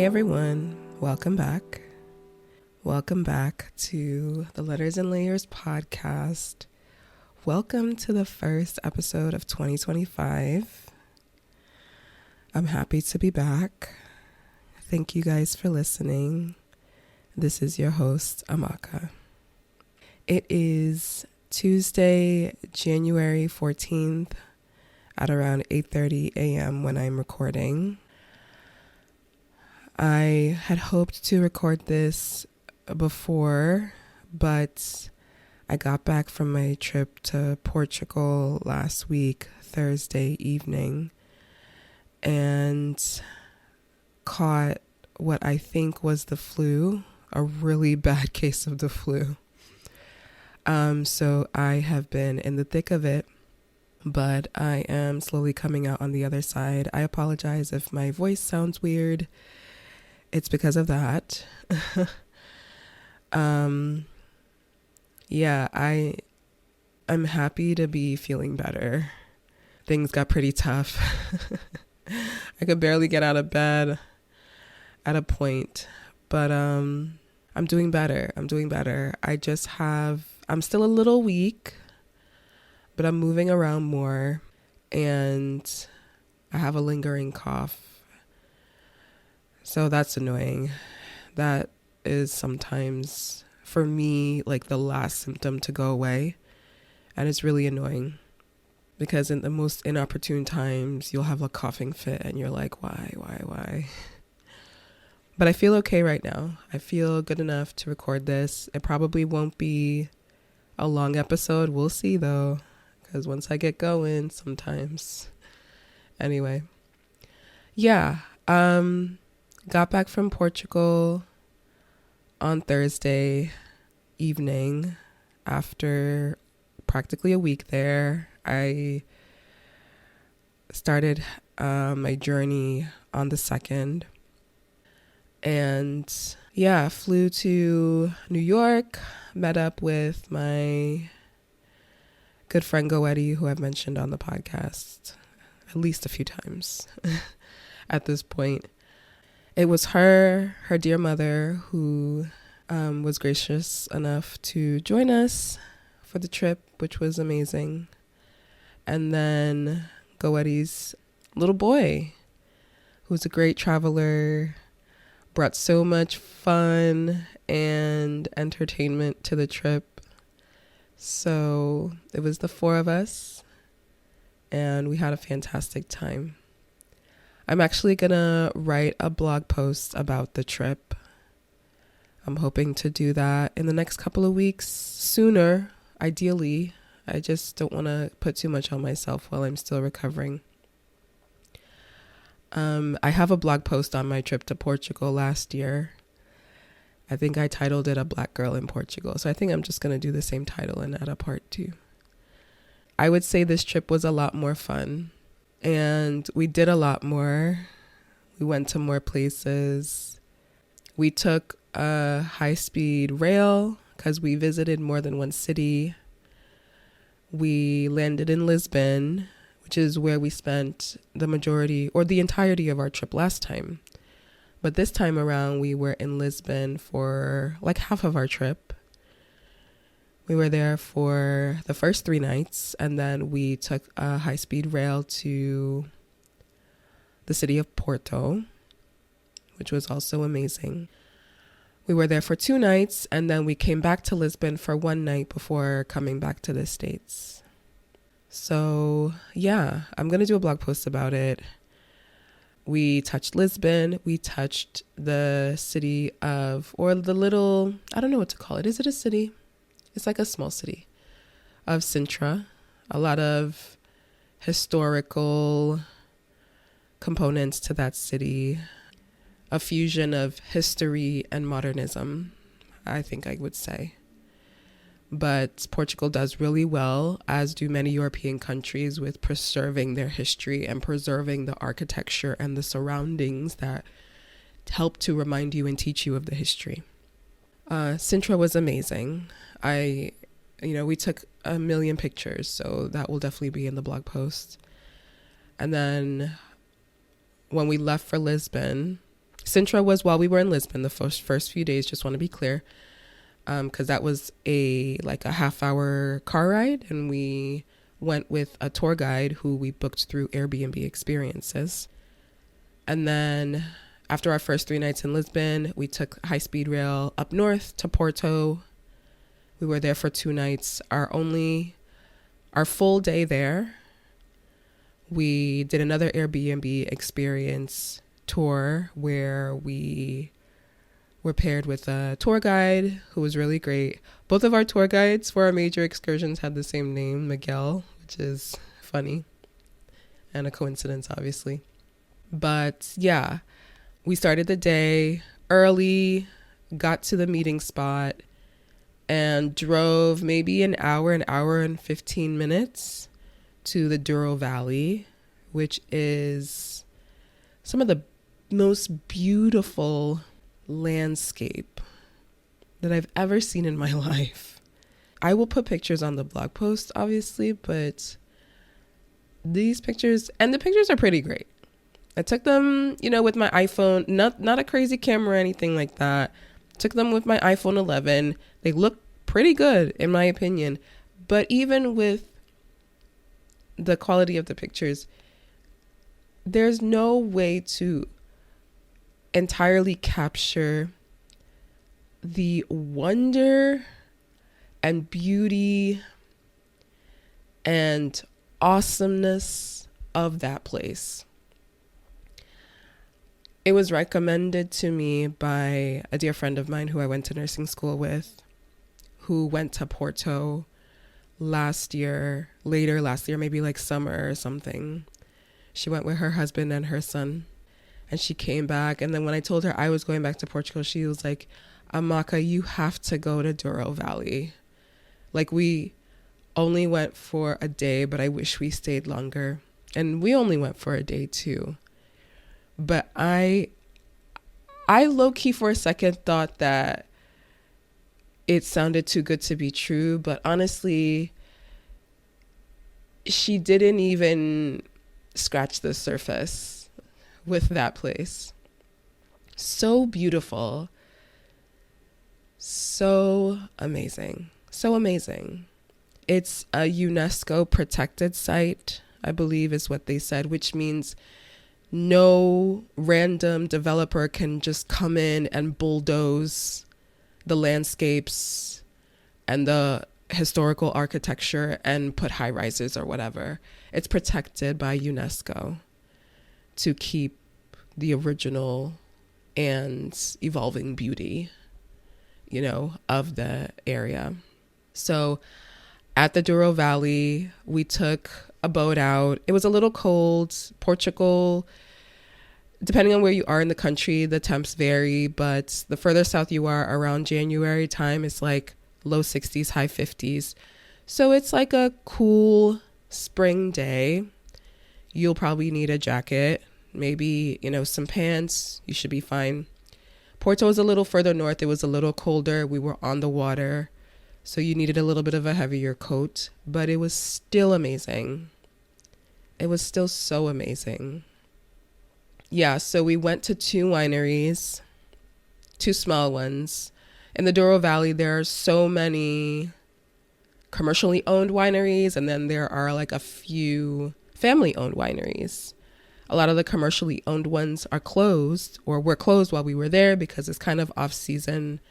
Hey everyone, welcome back. Welcome back to the Letters and Layers podcast. Welcome to the first episode of 2025. I'm happy to be back. Thank you guys for listening. This is your host, Amaka. It is Tuesday, January 14th at around 8:30 a.m. when I'm recording. I had hoped to record this before, but I got back from my trip to Portugal last week, Thursday evening, and caught what I think was the flu, a really bad case of the flu. So I have been in the thick of it, but I am slowly coming out on the other side. I apologize if my voice sounds weird. It's because of that. I'm happy to be feeling better. Things got pretty tough. I could barely get out of bed at a point, but I'm doing better. I'm still a little weak, but I'm moving around more, and I have a lingering cough. So that's annoying. That is sometimes, for me, like the last symptom to go away. And it's really annoying because in the most inopportune times, you'll have a coughing fit and you're like, why? But I feel okay right now. I feel good enough to record this. It probably won't be a long episode. We'll see though, because once I get going, sometimes. Anyway. Yeah. Got back from Portugal on Thursday evening after practically a week there. I started my journey on the 2nd and flew to New York, met up with my good friend Goetti, who I've mentioned on the podcast at least a few times at this point. It was her dear mother, who was gracious enough to join us for the trip, which was amazing. And then Goetti's little boy, who's a great traveler, brought so much fun and entertainment to the trip. So it was the 4 of us, and we had a fantastic time. I'm actually going to write a blog post about the trip. I'm hoping to do that in the next couple of weeks, sooner, ideally. I just don't want to put too much on myself while I'm still recovering. I have a blog post on my trip to Portugal last year. I think I titled it A Black Girl in Portugal. So I think I'm just going to do the same title and add a part 2. I would say this trip was a lot more fun. And we did a lot more. We went to more places. We took a high-speed rail because we visited more than one city. We landed in Lisbon, which is where we spent the majority or the entirety of our trip last time. But this time around, we were in Lisbon for like half of our trip. We were there for the first 3 nights, and then we took a high-speed rail to the city of Porto, which was also amazing. We were there for 2 nights, and then we came back to Lisbon for 1 night before coming back to the States. So, I'm going to do a blog post about it. We touched Lisbon. We touched the city or the little, I don't know what to call it. Is it a city? It's like a small city of Sintra. A lot of historical components to that city. A fusion of history and modernism, I think I would say. But Portugal does really well, as do many European countries, with preserving their history and preserving the architecture and the surroundings that help to remind you and teach you of the history. Sintra was amazing. We took a million pictures, so that will definitely be in the blog post. And then when we left for Lisbon, Sintra was while we were in Lisbon, the first few days, just want to be clear, because that was a half-hour car ride, and we went with a tour guide who we booked through Airbnb Experiences. And then after our first 3 nights in Lisbon, we took high-speed rail up north to Porto. We were there for 2 nights. Our full day there, we did another Airbnb experience tour where we were paired with a tour guide who was really great. Both of our tour guides for our major excursions had the same name, Miguel, which is funny and a coincidence, obviously. But yeah, we started the day early, got to the meeting spot, and drove maybe an hour and 15 minutes to the Douro Valley, which is some of the most beautiful landscape that I've ever seen in my life. I will put pictures on the blog post, obviously, but the pictures are pretty great. I took them, with my iPhone, not a crazy camera or anything like that. Took them with my iPhone 11. They look pretty good, in my opinion. But even with the quality of the pictures, there's no way to entirely capture the wonder and beauty and awesomeness of that place. It was recommended to me by a dear friend of mine who I went to nursing school with, who went to Porto later last year, maybe like summer or something. She went with her husband and her son, and she came back. And then when I told her I was going back to Portugal, she was like, Amaka, you have to go to Douro Valley. Like, we only went for a day, but I wish we stayed longer. And we only went for a day too. But I low-key for a second thought that it sounded too good to be true. But honestly, she didn't even scratch the surface with that place. So beautiful. So amazing. So amazing. It's a UNESCO protected site, I believe is what they said, which means no random developer can just come in and bulldoze the landscapes and the historical architecture and put high rises or whatever. It's protected by UNESCO to keep the original and evolving beauty, of the area. So at the Douro Valley, we took a boat out. It was a little cold. Portugal, depending on where you are in the country, the temps vary, but the further south you are, around January time, it's like low 60s, high 50s. So it's like a cool spring day. You'll probably need a jacket, maybe, some pants. You should be fine. Porto is a little further north. It was a little colder. We were on the water, so you needed a little bit of a heavier coat, but it was still amazing. It was still so amazing. Yeah, so we went to 2 wineries, 2 small ones. In the Douro Valley, there are so many commercially owned wineries, and then there are like a few family owned wineries. A lot of the commercially owned ones are closed or were closed while we were there because it's kind of off season.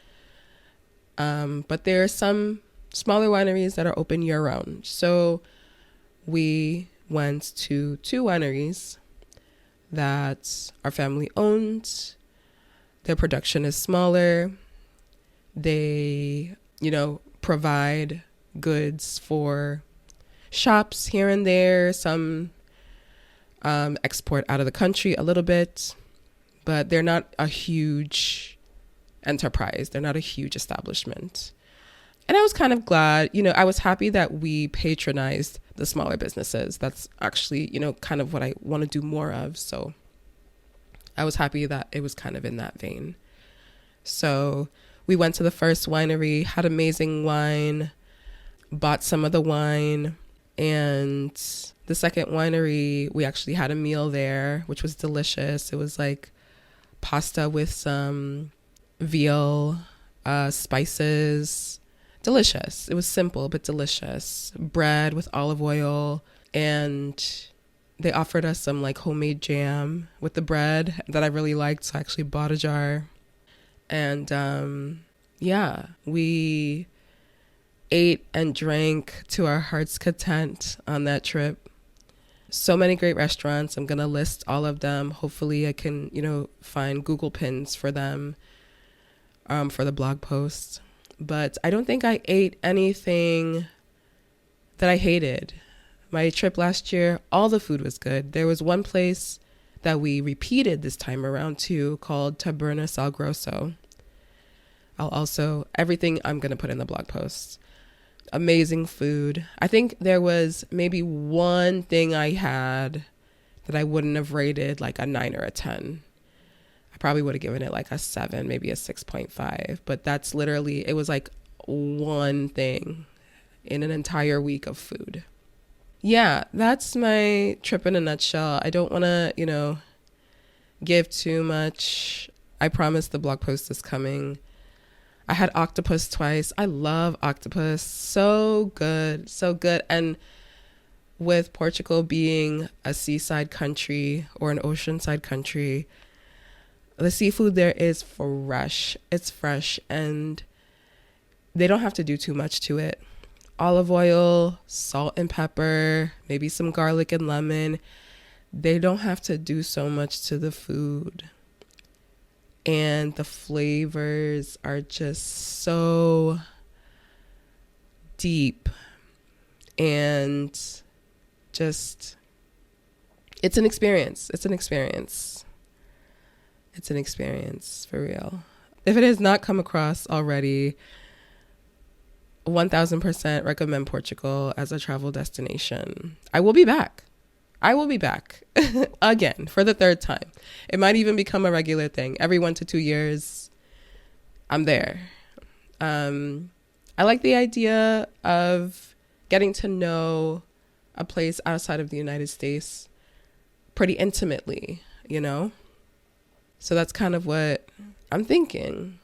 But there are some smaller wineries that are open year round. So we went to 2 wineries that are family owned. Their production is smaller. They, provide goods for shops here and there. Some export out of the country a little bit, but they're not a huge enterprise. They're not a huge establishment. And I was kind of glad, I was happy that we patronized the smaller businesses. That's actually, kind of what I want to do more of. So I was happy that it was kind of in that vein. So we went to the first winery, had amazing wine, bought some of the wine, and the second winery, we actually had a meal there, which was delicious. It was like pasta with some veal, spices. Delicious. It was simple but delicious. Bread with olive oil, and they offered us some like homemade jam with the bread that I really liked, so I actually bought a jar. And yeah, we ate and drank to our heart's content on that trip. So many great restaurants. I'm going to list all of them. Hopefully I can, find Google pins for them for the blog post. But I don't think I ate anything that I hated. My trip last year, all the food was good. There was one place that we repeated this time around too, called Taberna Sal Grosso. Everything I'm going to put in the blog post. Amazing food. I think there was maybe one thing I had that I wouldn't have rated like a 9 or a 10. I probably would have given it like a 7, maybe a 6.5. But that's literally, it was like one thing in an entire week of food. Yeah, that's my trip in a nutshell. I don't want to, give too much. I promise the blog post is coming. I had octopus twice. I love octopus. So good. So good. And with Portugal being a seaside country or an oceanside country, the seafood there is fresh. It's fresh and they don't have to do too much to it. Olive oil, salt and pepper, maybe some garlic and lemon. They don't have to do so much to the food. And the flavors are just so deep and just, it's an experience. It's an experience. It's an experience for real. If it has not come across already, 1000% recommend Portugal as a travel destination. I will be back again for the third time. It might even become a regular thing. Every 1 to 2 years, I'm there. I like the idea of getting to know a place outside of the United States pretty intimately, So that's kind of what I'm thinking.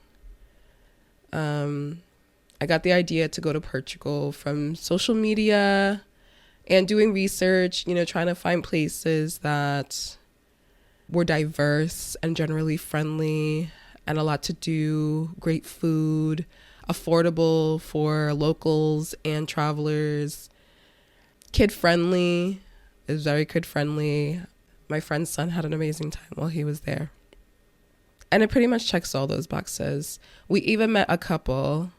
I got the idea to go to Portugal from social media and doing research, trying to find places that were diverse and generally friendly and a lot to do, great food, affordable for locals and travelers, kid-friendly. It was very kid-friendly. My friend's son had an amazing time while he was there. And it pretty much checks all those boxes. We even met a couple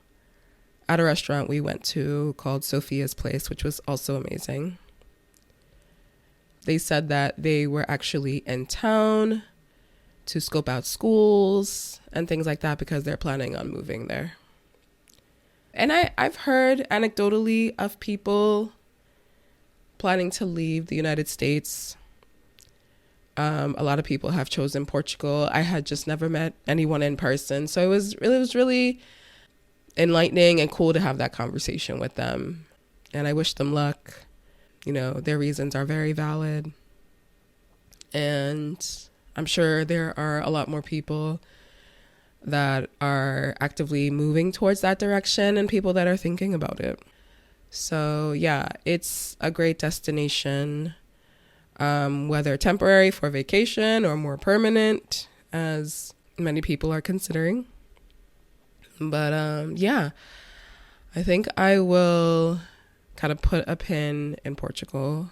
at a restaurant we went to called Sophia's Place, which was also amazing. They said that they were actually in town to scope out schools and things like that because they're planning on moving there. And I've heard anecdotally of people planning to leave the United States. A lot of people have chosen Portugal. I had just never met anyone in person. So it was really enlightening and cool to have that conversation with them. And I wish them luck. Their reasons are very valid. And I'm sure there are a lot more people that are actively moving towards that direction and people that are thinking about it. So yeah, it's a great destination, whether temporary for vacation or more permanent, as many people are considering. But yeah, I think I will kind of put a pin in Portugal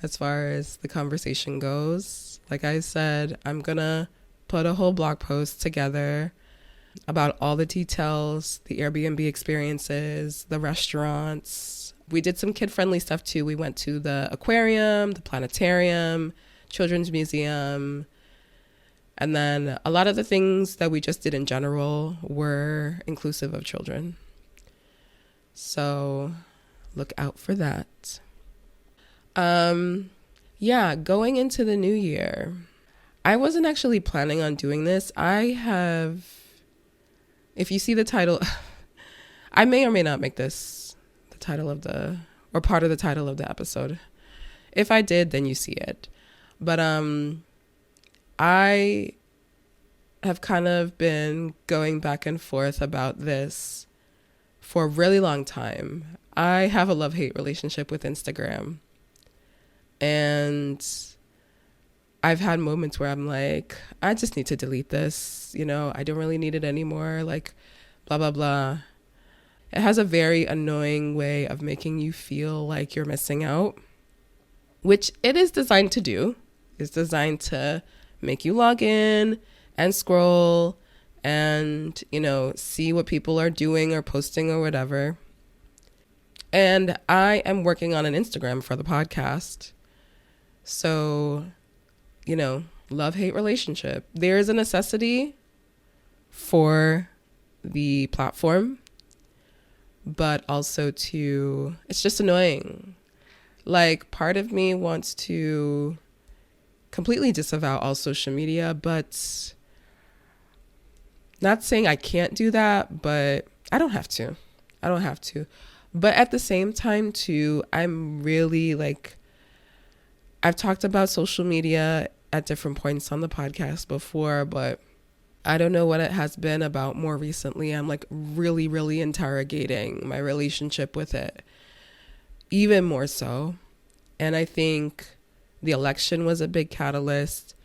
as far as the conversation goes. Like I said, I'm going to put a whole blog post together about all the details, the Airbnb experiences, the restaurants. We did some kid-friendly stuff too. We went to the aquarium, the planetarium, children's museum. And then a lot of the things that we just did in general were inclusive of children. So look out for that. Yeah, going into the new year, I wasn't actually planning on doing this. If you see the title, I may or may not make this the title of or part of the title of the episode. If I did, then you see it. But I have kind of been going back and forth about this for a really long time. I have a love-hate relationship with Instagram. And I've had moments where I'm like, I just need to delete this. I don't really need it anymore. Like, blah, blah, blah. It has a very annoying way of making you feel like you're missing out, which it is designed to do. It's designed to make you log in and scroll and, see what people are doing or posting or whatever. And I am working on an Instagram for the podcast. So, love-hate relationship. There is a necessity for the platform, but also it's just annoying. Like, part of me wants to completely disavow all social media, but not saying I can't do that, but I don't have to. But at the same time, too, I'm really like, I've talked about social media at different points on the podcast before, but I don't know what it has been about more recently. I'm like really, really interrogating my relationship with it, even more so. And I think the election was a big catalyst.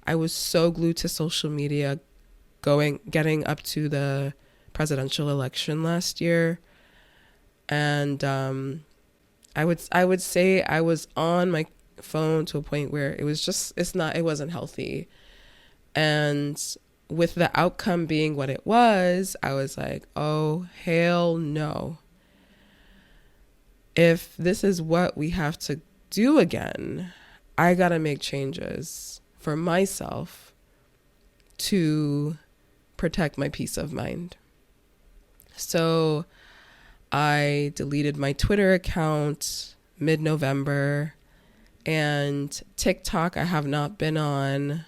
I was so glued to social media getting up to the presidential election last year. And I would say I was on my phone to a point where it wasn't healthy. And with the outcome being what it was, I was like, oh, hell no. If this is what we have to do again, I gotta make changes for myself to protect my peace of mind. So I deleted my Twitter account mid-November, and TikTok I have not been on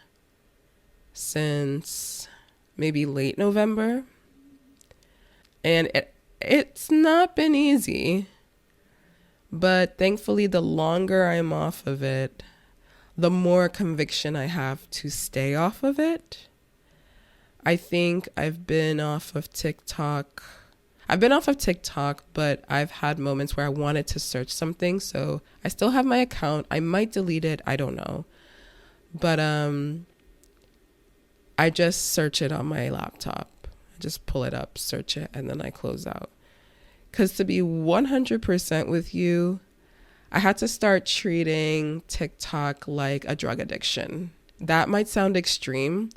since maybe late November. And it's not been easy, but thankfully the longer I'm off of it, the more conviction I have to stay off of it. I think I've been off of TikTok, but I've had moments where I wanted to search something. So I still have my account. I might delete it. I don't know. But I just search it on my laptop. I just pull it up, search it, and then I close out. Because to be 100% with you, I had to start treating TikTok like a drug addiction. That might sound extreme,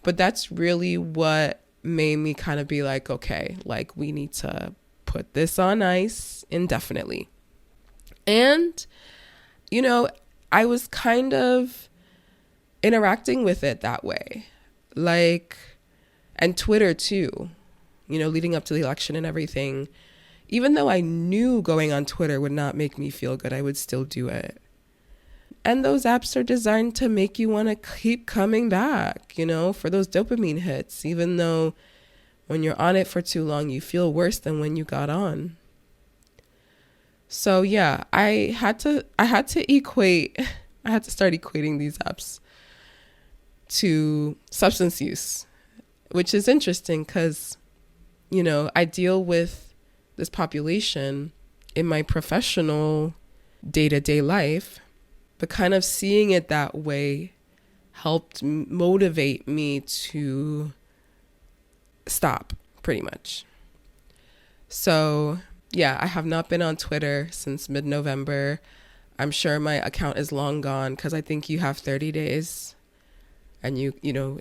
but that's really what made me kind of be like, okay, like we need to put this on ice indefinitely. And, I was kind of interacting with it that way. Like, and Twitter too, leading up to the election and everything. Even though I knew going on Twitter would not make me feel good, I would still do it. And those apps are designed to make you want to keep coming back, for those dopamine hits, even though when you're on it for too long, you feel worse than when you got on. So yeah, I had to start equating these apps to substance use, which is interesting because, I deal with this population in my professional day-to-day life, but kind of seeing it that way helped motivate me to stop, pretty much. So yeah, I have not been on Twitter since mid-November. I'm sure my account is long gone because I think you have 30 days. And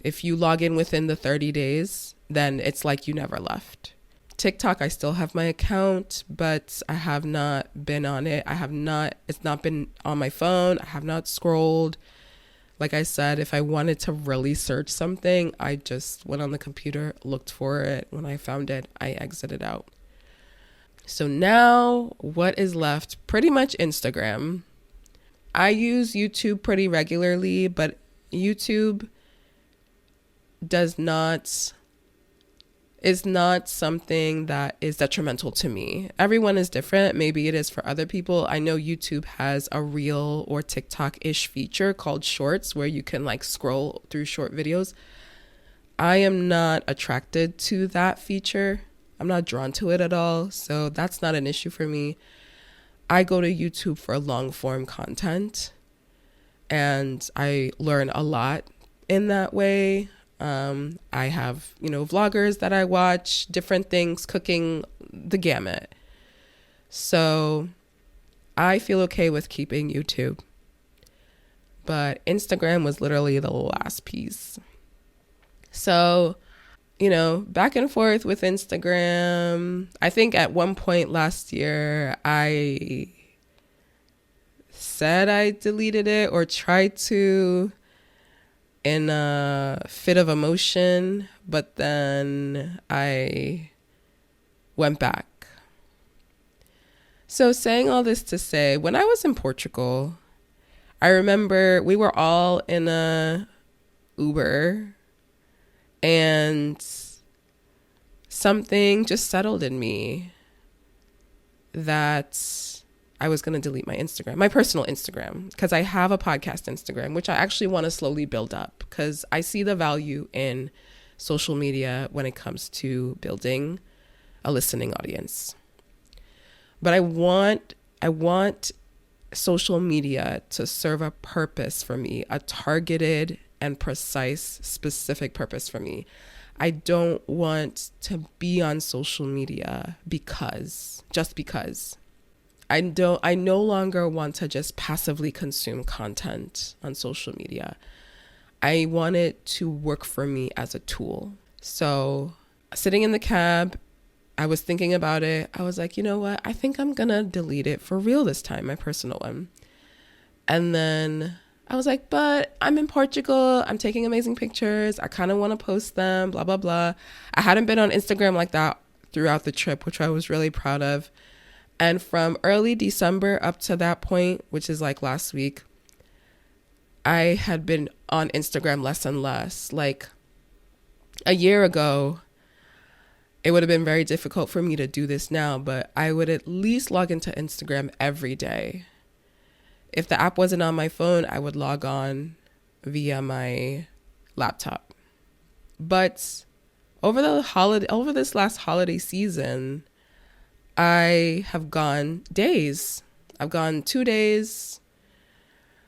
if you log in within the 30 days, then it's like you never left. TikTok, I still have my account, but I have not been on it. It's not been on my phone. I have not scrolled. Like I said, if I wanted to really search something, I just went on the computer, looked for it. When I found it, I exited out. So now what is left? Pretty much Instagram. I use YouTube pretty regularly, but YouTube is not something that is detrimental to me. Everyone is different. Maybe it is for other people. I know YouTube has a reel or TikTok-ish feature called Shorts where you can like scroll through short videos. I am not attracted to that feature. I'm not drawn to it at all. So that's not an issue for me. I go to YouTube for long form content and I learn a lot in that way. I have, vloggers that I watch, different things, cooking, the gamut. So I feel okay with keeping YouTube. But Instagram was literally the last piece. So, back and forth with Instagram. I think at one point last year, I said I deleted it or tried to in a fit of emotion, but then I went back. So saying all this to say, when I was in Portugal, I remember we were all in a Uber and something just settled in me that I was going to delete my Instagram, my personal Instagram, because I have a podcast Instagram, which I actually want to slowly build up because I see the value in social media when it comes to building a listening audience. But I want social media to serve a purpose for me, a targeted and precise, specific purpose for me. I don't want to be on social media just because. I no longer want to just passively consume content on social media. I want it to work for me as a tool. So sitting in the cab, I was thinking about it. I was like, you know what? I think I'm going to delete it for real this time, my personal one. And then I was like, but I'm in Portugal. I'm taking amazing pictures. I kind of want to post them, blah, blah, blah. I hadn't been on Instagram like that throughout the trip, which I was really proud of. And from early December up to that point, which is like last week, I had been on Instagram less and less. Like a year ago, it would have been very difficult for me to do this now, but I would at least log into Instagram every day. If the app wasn't on my phone, I would log on via my laptop. But over this last holiday season, I have gone days. I've gone 2 days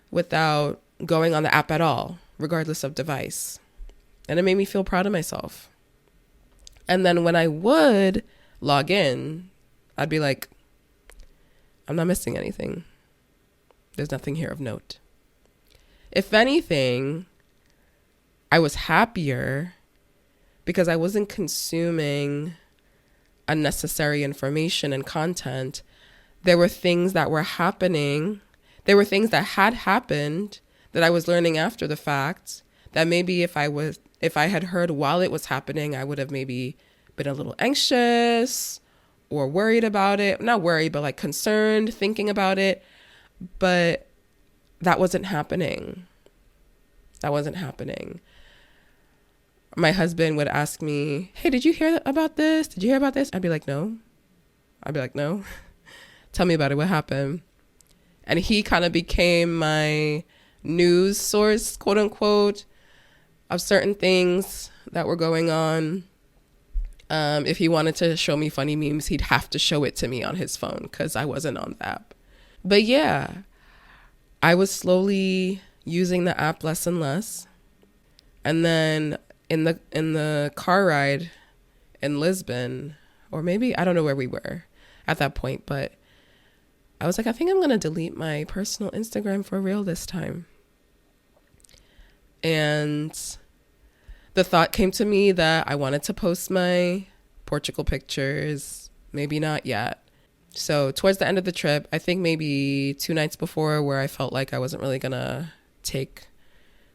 without going on the app at all, regardless of device. And it made me feel proud of myself. And then when I would log in, I'd be like, I'm not missing anything. There's nothing here of note. If anything, I was happier because I wasn't consuming unnecessary information and content. There were things that were happening. There were things that had happened that I was learning after the fact that maybe if I had heard while it was happening, I would have maybe been a little anxious or worried about it. Not worried, but like concerned, thinking about it. But that wasn't happening. My husband would ask me, hey, did you hear about this? Did you hear about this? I'd be like, no. Tell me about it. What happened? And he kind of became my news source, quote unquote, of certain things that were going on. If he wanted to show me funny memes, he'd have to show it to me on his phone because I wasn't on the app. But yeah, I was slowly using the app less and less. And then in the car ride in Lisbon, or maybe, I don't know where we were at that point, but I was like, I think I'm going to delete my personal Instagram for real this time. And the thought came to me that I wanted to post my Portugal pictures, maybe not yet. So towards the end of the trip, I think maybe 2 nights before, where I felt like I wasn't really going to take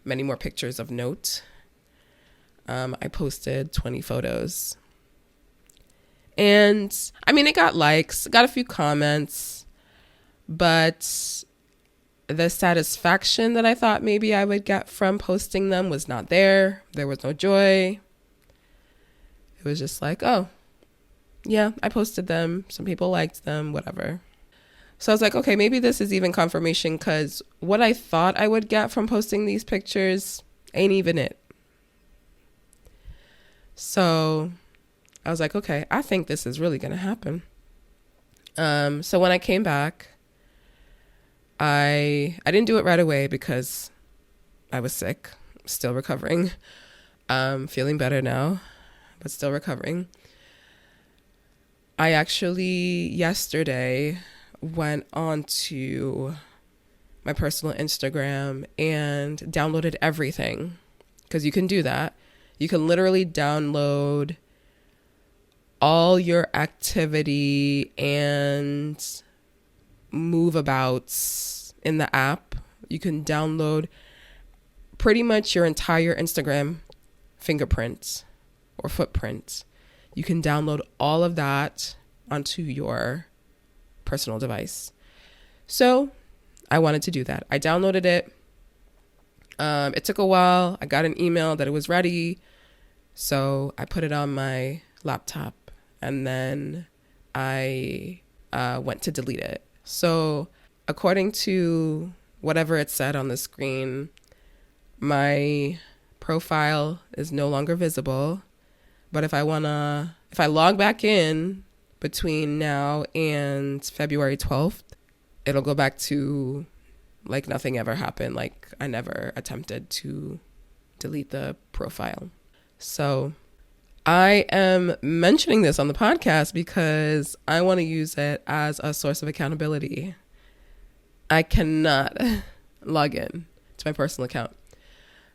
many more pictures of note, I posted 20 photos. And I mean, it got likes, got a few comments, but the satisfaction that I thought maybe I would get from posting them was not there. There was no joy. It was just like, oh, yeah, I posted them. Some people liked them, whatever. So I was like, okay, maybe this is even confirmation, because what I thought I would get from posting these pictures ain't even it. So I was like, okay, I think this is really going to happen. So when I came back, I didn't do it right away because I was sick, still recovering, feeling better now, but still recovering. I actually yesterday went on to my personal Instagram and downloaded everything, because you can do that. You can literally download all your activity and move abouts in the app. You can download pretty much your entire Instagram fingerprints or footprints. You can download all of that onto your personal device. So I wanted to do that. I downloaded it. It took a while. I got an email that it was ready. So I put it on my laptop and then I went to delete it. So according to whatever it said on the screen, my profile is no longer visible. But if I log back in between now and February 12th, it'll go back to like nothing ever happened. Like I never attempted to delete the profile. So I am mentioning this on the podcast because I want to use it as a source of accountability. I cannot log in to my personal account.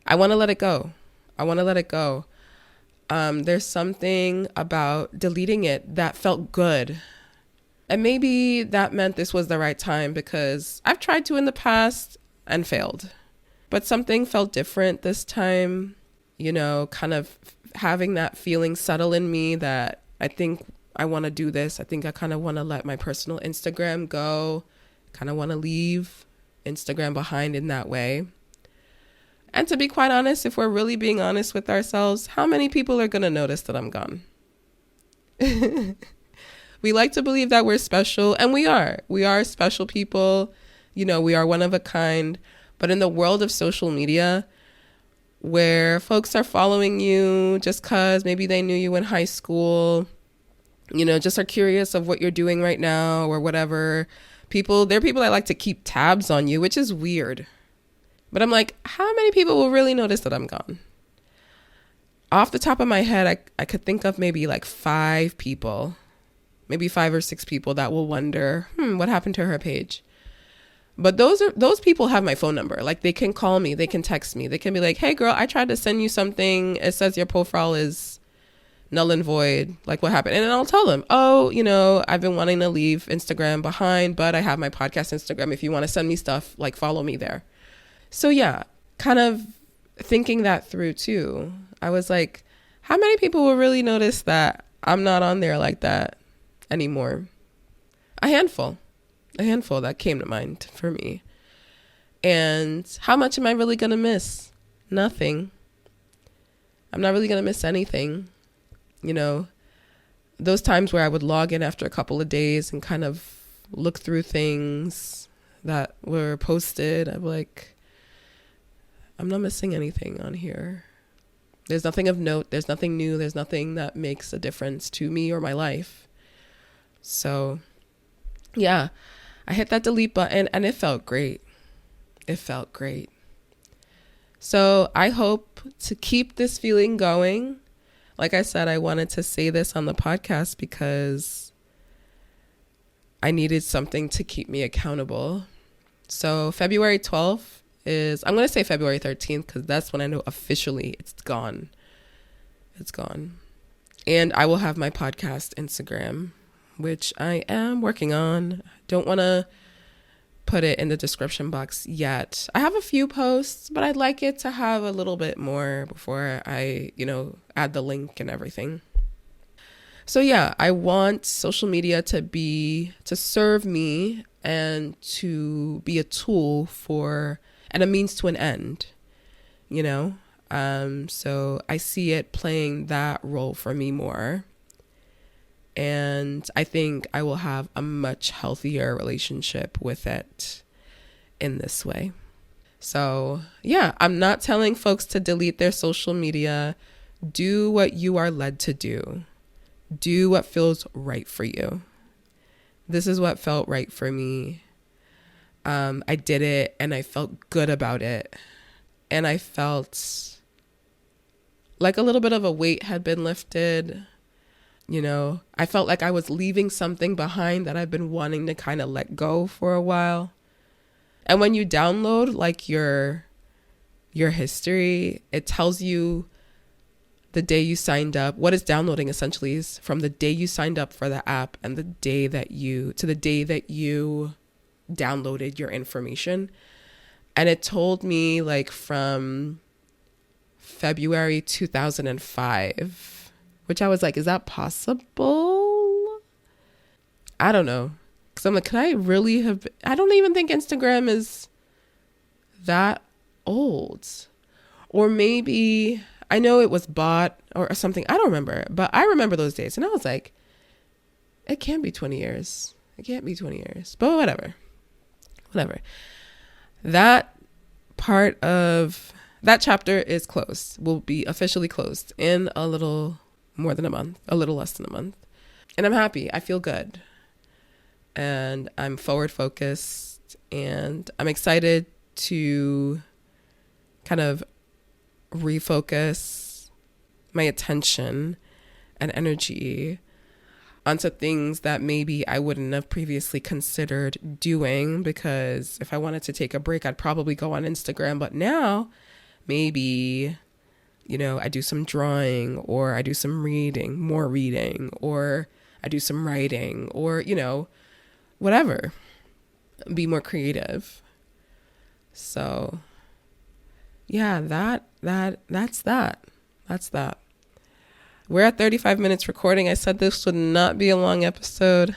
I want to let it go. There's something about deleting it that felt good. And maybe that meant this was the right time because I've tried to in the past and failed. But something felt different this time, kind of having that feeling settle in me that I think I want to do this. I think I kind of want to let my personal Instagram go, kind of want to leave Instagram behind in that way. And to be quite honest, if we're really being honest with ourselves, how many people are going to notice that I'm gone? We like to believe that we're special, and we are. We are special people. We are one of a kind. But in the world of social media, where folks are following you just because maybe they knew you in high school, just are curious of what you're doing right now or whatever. There are people that like to keep tabs on you, which is weird. But I'm like, how many people will really notice that I'm gone? Off the top of my head, I could think of maybe like 5 people, maybe 5 or 6 people that will wonder, what happened to her page? But those people have my phone number. Like they can call me, they can text me, they can be like, hey girl, I tried to send you something. It says your profile is null and void. Like what happened? And then I'll tell them, I've been wanting to leave Instagram behind, but I have my podcast Instagram. If you want to send me stuff, like follow me there. So yeah, kind of thinking that through too. I was like, how many people will really notice that I'm not on there like that anymore? A handful that came to mind for me. And how much am I really going to miss? Nothing. I'm not really going to miss anything. Those times where I would log in after a couple of days and kind of look through things that were posted, I'm like, I'm not missing anything on here. There's nothing of note. There's nothing new. There's nothing that makes a difference to me or my life. So yeah, I hit that delete button and it felt great. So I hope to keep this feeling going. Like I said, I wanted to say this on the podcast because I needed something to keep me accountable. So February 12th I'm going to say February 13th because that's when I know officially it's gone. And I will have my podcast Instagram, which I am working on. Don't want to put it in the description box yet. I have a few posts, but I'd like it to have a little bit more before I, add the link and everything. So yeah, I want social media to serve me and to be a tool and a means to an end, so I see it playing that role for me more. And I think I will have a much healthier relationship with it in this way. So yeah, I'm not telling folks to delete their social media. Do what you are led to do. Do what feels right for you. This is what felt right for me. I did it and I felt good about it. And I felt like a little bit of a weight had been lifted. You know, I felt like I was leaving something behind that I've been wanting to kind of let go for a while. And when you download like your history, it tells you the day you signed up. What it's downloading essentially is from the day you signed up for the app and the day that you downloaded your information. And it told me like from February 2005, which I was like, is that possible? I don't know. Because I'm like, could I really have? I don't even think Instagram is that old. Or maybe, I know it was bought or something. I don't remember. But I remember those days. And I was like, it can't be 20 years. It can't be 20 years. But whatever. That part of that chapter is closed, will be officially closed in a little more than a month, a little less than a month. And I'm happy. I feel good. And I'm forward focused. And I'm excited to kind of refocus my attention and energy onto things that maybe I wouldn't have previously considered doing, because if I wanted to take a break, I'd probably go on Instagram. But now maybe, you know, I do some drawing, or I do some more reading, or I do some writing, or, you know, whatever, be more creative. So yeah, that's that. We're at 35 minutes recording. I said this would not be a long episode.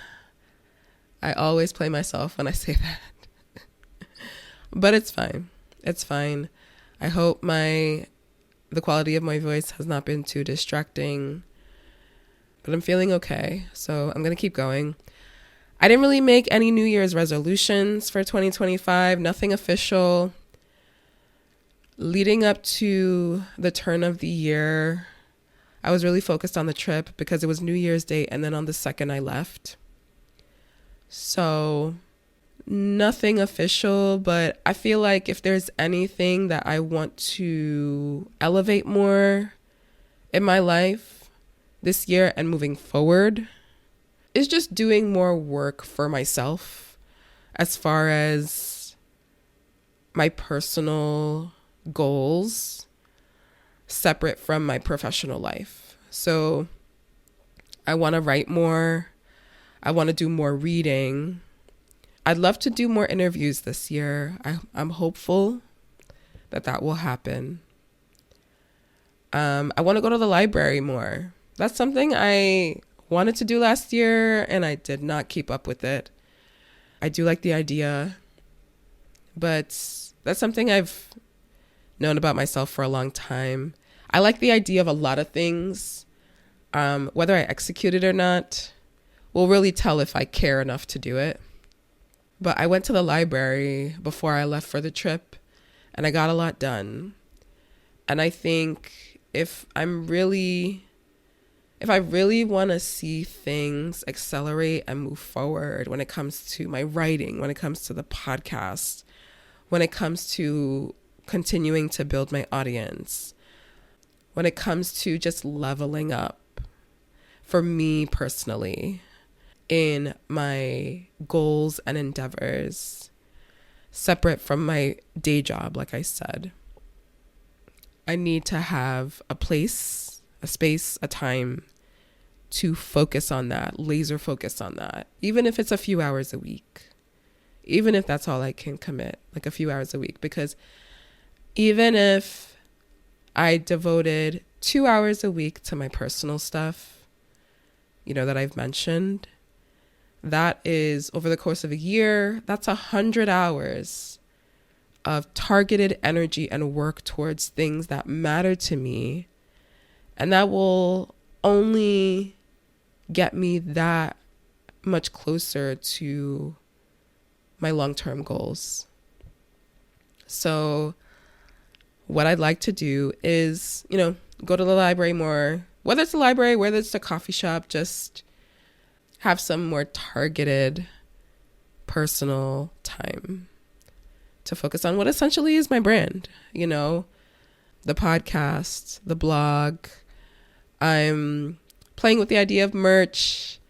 I always play myself when I say that. But it's fine. It's fine. I hope the quality of my voice has not been too distracting. But I'm feeling okay. So I'm going to keep going. I didn't really make any New Year's resolutions for 2025. Nothing official. Leading up to the turn of the year, I was really focused on the trip because it was New Year's Day, and then on the 2nd I left. So nothing official, but I feel like if there's anything that I want to elevate more in my life this year and moving forward, is just doing more work for myself as far as my personal goals separate from my professional life. So I want to write more. I want to do more reading. I'd love to do more interviews this year. I'm hopeful that will happen. I want to go to the library more. That's something I wanted to do last year and I did not keep up with it. I do like the idea, but that's something I've known about myself for a long time. I like the idea of a lot of things. Whether I execute it or not will really tell if I care enough to do it. But I went to the library before I left for the trip and I got a lot done. And I think if I really want to see things accelerate and move forward when it comes to my writing, when it comes to the podcast, when it comes to continuing to build my audience, when it comes to just leveling up for me personally in my goals and endeavors, separate from my day job, like I said, I need to have a place, a space, a time to focus on that, laser focus on that, even if it's a few hours a week, even if that's all I can commit, like a few hours a week. Because even if I devoted 2 hours a week to my personal stuff, you know, that I've mentioned, that is over the course of a year, that's 100 hours of targeted energy and work towards things that matter to me. And that will only get me that much closer to my long-term goals. So what I'd like to do is, you know, go to the library more, whether it's the library, whether it's the coffee shop, just have some more targeted personal time to focus on what essentially is my brand, you know, the podcast, the blog. I'm playing with the idea of merch.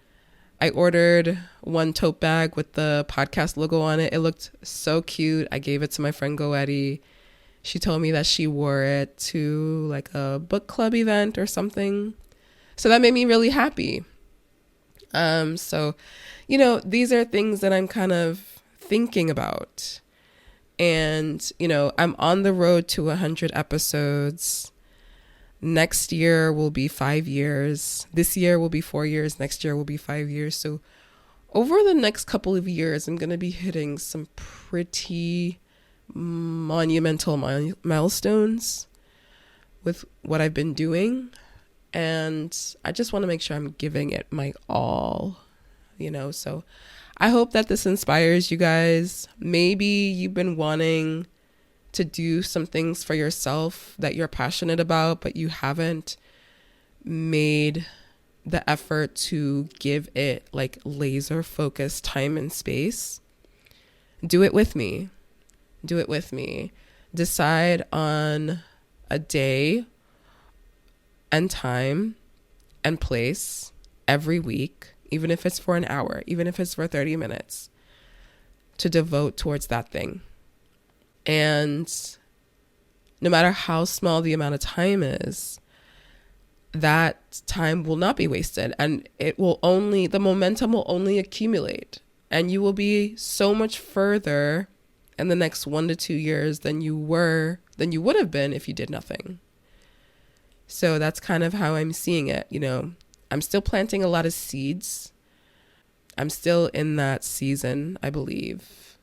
I ordered one tote bag with the podcast logo on it. It looked so cute. I gave it to my friend Goetti. She told me that she wore it to like a book club event or something. So that made me really happy. So, you know, these are things that I'm kind of thinking about. And, you know, I'm on the road to 100 episodes. Next year will be 5 years. This year will be 4 years. Next year will be 5 years. So over the next couple of years, I'm going to be hitting some pretty monumental milestones with what I've been doing. And I just want to make sure I'm giving it my all, you know. So I hope that this inspires you guys. Maybe you've been wanting to do some things for yourself that you're passionate about, but you haven't made the effort to give it like laser focused time and space. Do it with me. Do it with me. Decide on a day and time and place every week, even if it's for an hour, even if it's for 30 minutes, to devote towards that thing. And no matter how small the amount of time is, that time will not be wasted, and the momentum will only accumulate, and you will be so much further in the next 1 to 2 years than you would have been if you did nothing. So that's kind of how I'm seeing it. You know, I'm still planting a lot of seeds. I'm still in that season, I believe.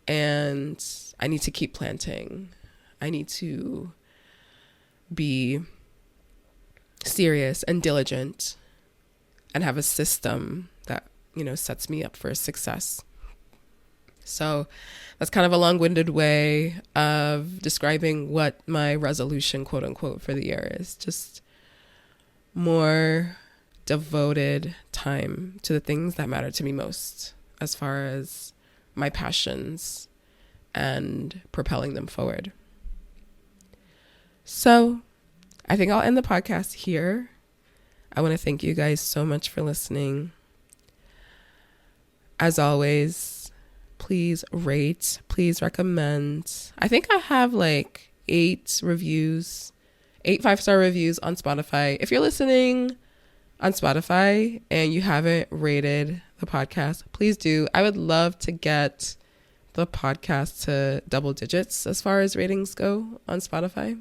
And I need to keep planting. I need to be serious and diligent and have a system that, you know, sets me up for success. So that's kind of a long-winded way of describing what my resolution, quote unquote, for the year is. Just more devoted time to the things that matter to me most, as far as my passions and propelling them forward. So I think I'll end the podcast here. I want to thank you guys so much for listening. As always, please rate, please recommend. I think I have like 8 5-star reviews on Spotify. If you're listening on Spotify and you haven't rated the podcast, please do. I would love to get the podcast to double digits as far as ratings go on Spotify.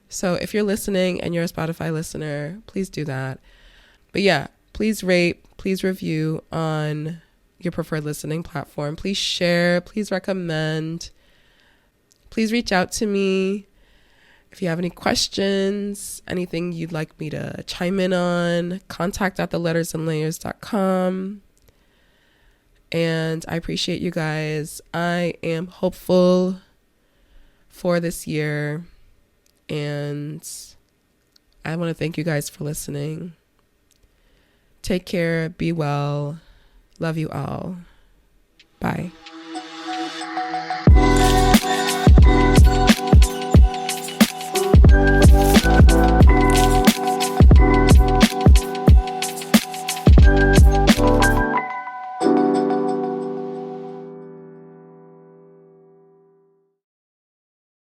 So if you're listening and you're a Spotify listener, please do that. But yeah, please rate, please review on your preferred listening platform. Please share, please recommend. Please reach out to me if you have any questions, anything you'd like me to chime in on. contact@thelettersandlayers.com. And I appreciate you guys. I am hopeful for this year. And I want to thank you guys for listening. Take care. Be well. Love you all. Bye.